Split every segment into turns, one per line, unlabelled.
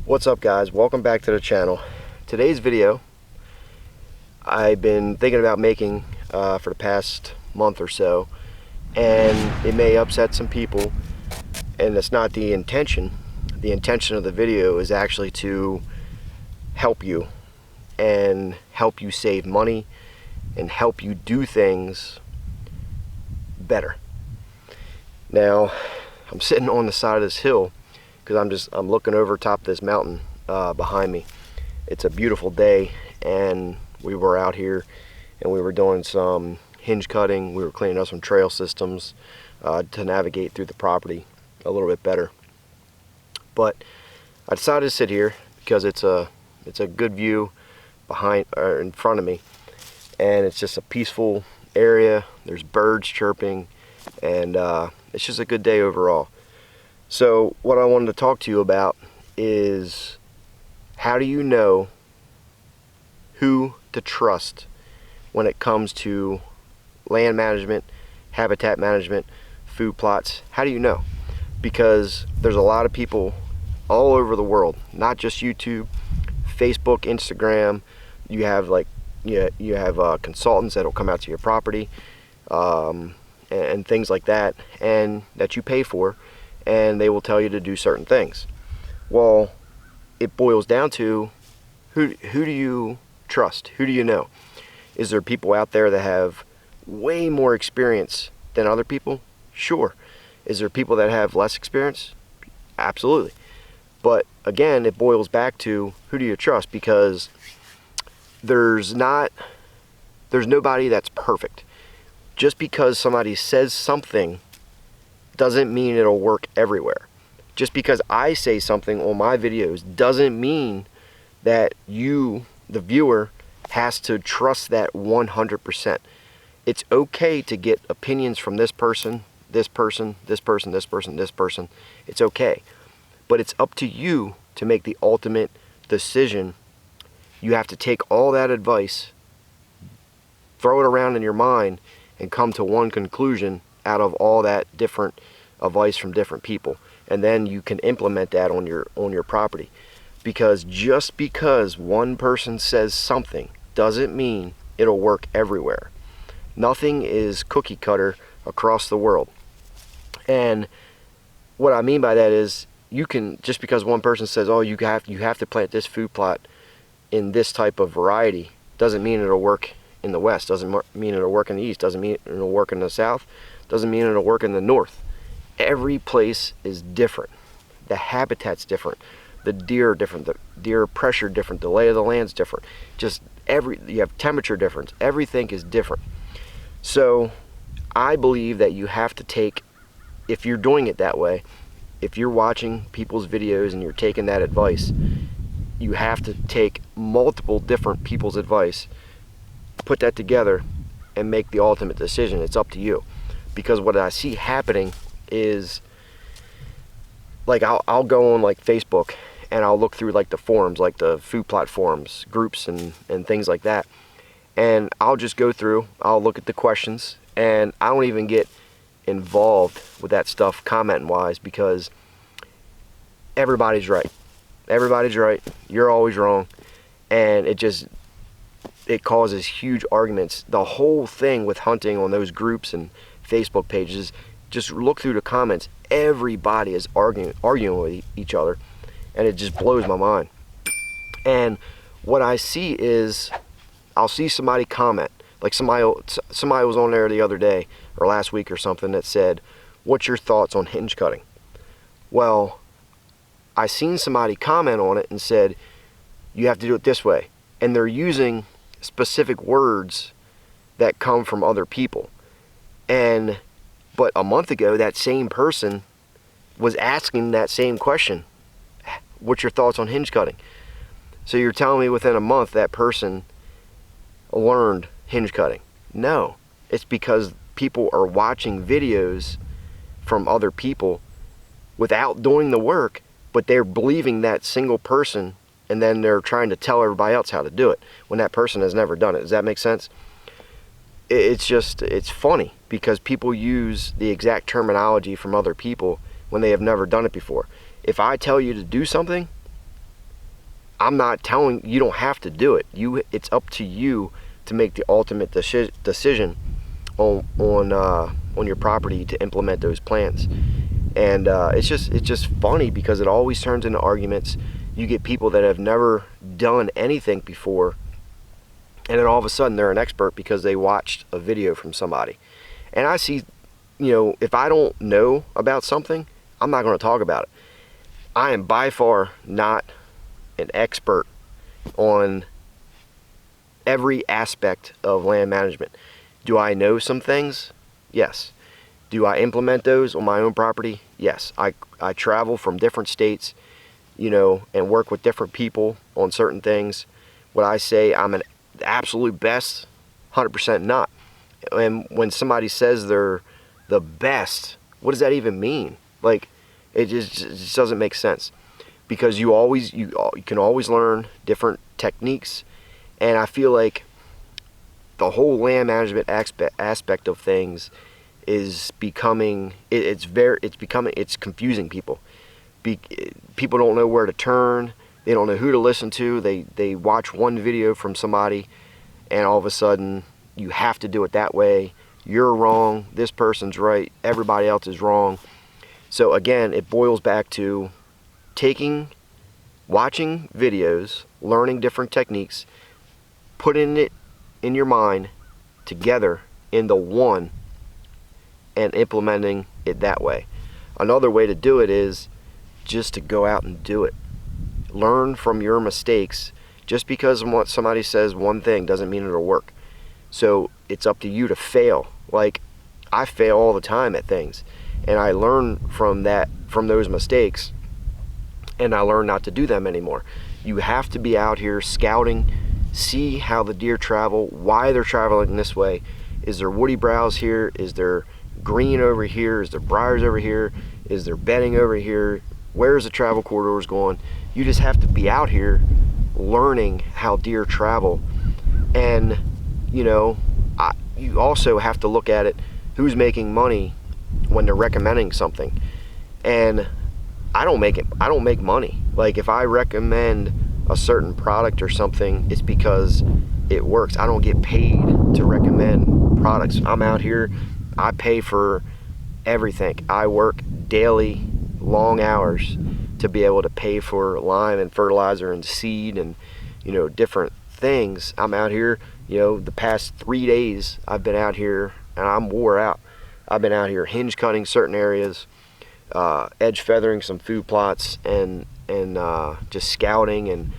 What's up, guys? Welcome back to the channel. Today's video I've been thinking about making for the past month or so, and it may upset some people, and it's not the intention. The intention of the video is actually to help you and help you save money and help you do things better. Now, I'm sitting on the side of this hill because I'm looking over top of this mountain behind me. It's a beautiful day, and we were out here and we were doing some hinge cutting. We were cleaning up some trail systems to navigate through the property a little bit better. But I decided to sit here because it's a good view behind or in front of me, and it's just a peaceful area. There's birds chirping, and it's just a good day overall. So what I wanted to talk to you about is, how do you know who to trust when it comes to land management, habitat management, food plots? How do you know? Because there's a lot of people all over the world, not just YouTube, Facebook, Instagram. You have you have consultants that'll come out to your property and things like that, and that you pay for, and they will tell you to do certain things. Well, it boils down to who do you trust? Who do you know? Is there people out there that have way more experience than other people? Sure. Is there people that have less experience? Absolutely. But again, it boils back to who do you trust, because there's nobody that's perfect. Just because somebody says something doesn't mean it'll work everywhere. Just because I say something on my videos doesn't mean that you, the viewer, has to trust that 100%. It's okay to get opinions from this person, this person, this person, this person, this person. It's okay. But it's up to you to make the ultimate decision. You have to take all that advice, throw it around in your mind, and come to one conclusion out of all that different advice from different people. And then you can implement that on your property. Because just because one person says something doesn't mean it'll work everywhere. Nothing is cookie cutter across the world. And what I mean by that is, you can, just because one person says, oh, you have to plant this food plot in this type of variety, doesn't mean it'll work in the west, doesn't mean it'll work in the east, doesn't mean it'll work in the south, doesn't mean it'll work in the north. Every place is different. The habitat's different. The deer are different. The deer pressure different. The lay of the land's different. You have temperature difference. Everything is different. So I believe that you have to take, if you're doing it that way, if you're watching people's videos and you're taking that advice, you have to take multiple different people's advice, put that together, and make the ultimate decision. It's up to you. Because what I see happening is, like, I'll go on like Facebook and I'll look through like the forums, like the food plot forums, groups and things like that. And I'll just go through, I'll look at the questions, and I don't even get involved with that stuff commenting wise, because everybody's right. Everybody's right. You're always wrong. And it causes huge arguments. The whole thing with hunting on those groups and Facebook pages, just look through the comments. Everybody is arguing with each other, and it just blows my mind. And what I see is, I'll see somebody comment, like somebody was on there the other day or last week or something that said, what's your thoughts on hinge cutting? Well, I seen somebody comment on it and said, you have to do it this way. And they're using specific words that come from other people. But a month ago, that same person was asking that same question. What's your thoughts on hinge cutting? So you're telling me within a month that person learned hinge cutting? No. It's because people are watching videos from other people without doing the work, but they're believing that single person, and then they're trying to tell everybody else how to do it when that person has never done it. Does that make sense? It's funny because people use the exact terminology from other people when they have never done it before. If I tell you to do something, I'm not telling you don't have to do it. It's up to you to make the ultimate decision on your property to implement those plans. And it's just funny because it always turns into arguments. You get people that have never done anything before, and then all of a sudden they're an expert because they watched a video from somebody. And I see, if I don't know about something, I'm not going to talk about it. I am by far not an expert on every aspect of land management. Do I know some things? Yes. Do I implement those on my own property? Yes. I travel from different states, and work with different people on certain things. Would I say I'm an absolute best? 100% not. And when somebody says they're the best, what does that even mean? Like, it just doesn't make sense, because you can always learn different techniques. And I feel like the whole land management aspect of things is becoming, it's confusing people. People don't know where to turn. They don't know who to listen to. They watch one video from somebody, and all of a sudden you have to do it that way. You're wrong. This person's right. Everybody else is wrong. So again, it boils back to watching videos, learning different techniques, putting it in your mind together into one, and implementing it that way. Another way to do it is just to go out and do it. Learn from your mistakes. Just because somebody says one thing doesn't mean it'll work. So it's up to you to fail. Like, I fail all the time at things, and I learn from those mistakes, and I learn not to do them anymore. You have to be out here scouting, see how the deer travel, why they're traveling this way. Is there woody browse here? Is there green over here? Is there briars over here? Is there bedding over here? Where's the travel corridors going? You just have to be out here learning how deer travel. And you also have to look at it, who's making money when they're recommending something. And I don't make money. Like, if I recommend a certain product or something, it's because it works. I don't get paid to recommend products. I'm out here, I pay for everything. I work daily, long hours to be able to pay for lime and fertilizer and seed and different things. I'm out here, the past 3 days I've been out here and I'm wore out. I've been out here hinge cutting certain areas, edge feathering some food plots, and just scouting and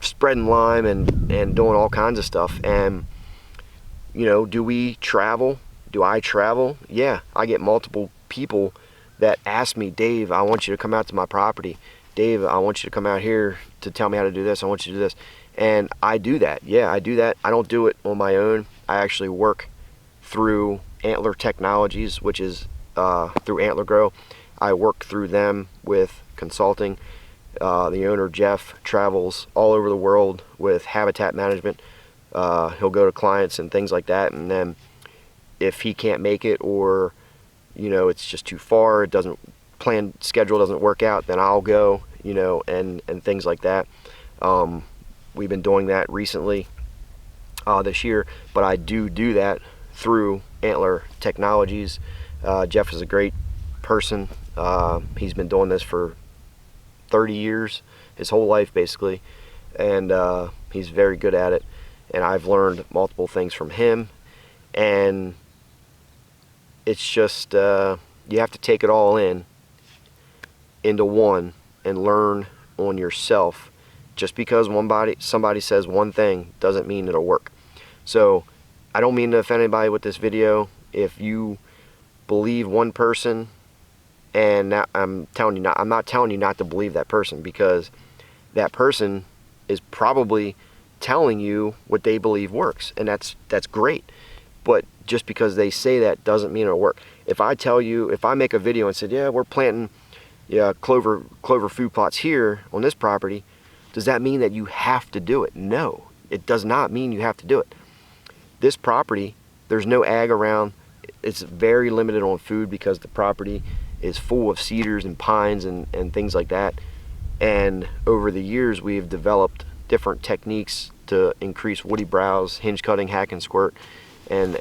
spreading lime and doing all kinds of stuff. And do we travel? Do I travel? Yeah, I get multiple people that ask me, Dave, I want you to come out to my property. Dave, I want you to come out here to tell me how to do this. I want you to do this. And I do that. Yeah, I do that. I don't do it on my own. I actually work through Antler Technologies, which is through Antler Grow. I work through them with consulting. The owner, Jeff, travels all over the world with habitat management. He'll go to clients and things like that, and then if he can't make it, or it's just too far, schedule doesn't work out, then I'll go, and things like that. We've been doing that recently this year, but I do that through Antler Technologies. Jeff is a great person. He's been doing this for 30 years, his whole life basically, and he's very good at it, and I've learned multiple things from him. And it's just you have to take it all into one and learn on yourself. Just because somebody says one thing doesn't mean it'll work. So I don't mean to offend anybody with this video. If you believe one person, and I'm not telling you not to believe that person, because that person is probably telling you what they believe works, and that's great. But just because they say that doesn't mean it'll work. If I make a video and said, yeah, we're planting clover food plots here on this property, does that mean that you have to do it? No, it does not mean you have to do it. This property, there's no ag around. It's very limited on food because the property is full of cedars and pines and things like that. And over the years, we've developed different techniques to increase woody browse, hinge cutting, hack and squirt, and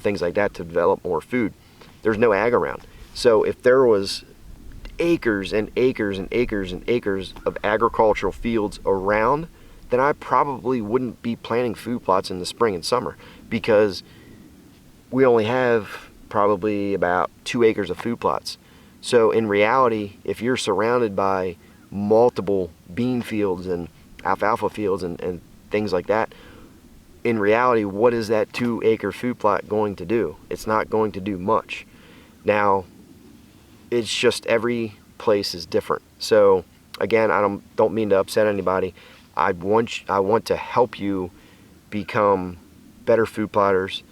things like that to develop more food. There's no ag around. So if there was acres and acres and acres and acres of agricultural fields around, then I probably wouldn't be planting food plots in the spring and summer, because we only have probably about 2 acres of food plots. So in reality, if you're surrounded by multiple bean fields and alfalfa fields and things like that, in reality, what is that 2-acre food plot going to do? It's not going to do much. Now, it's just every place is different. So again, I don't mean to upset anybody. I want to help you become better food plotters,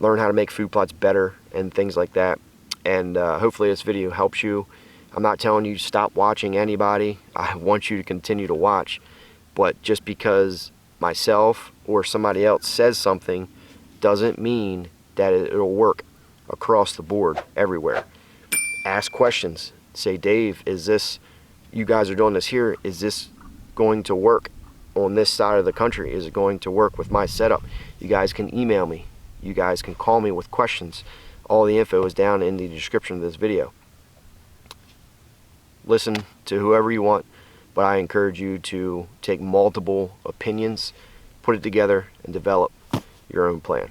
learn how to make food plots better and things like that. And hopefully this video helps you. I'm not telling you to stop watching anybody. I want you to continue to watch. But just because myself or somebody else says something doesn't mean that it'll work across the board everywhere. Ask questions. Say, Dave, is this, you guys are doing this here, is this going to work on this side of the country? Is it going to work with my setup? You guys can email me. You guys can call me with questions. All the info is down in the description of this video. Listen to whoever you want, but I encourage you to take multiple opinions, put it together, and develop your own plan.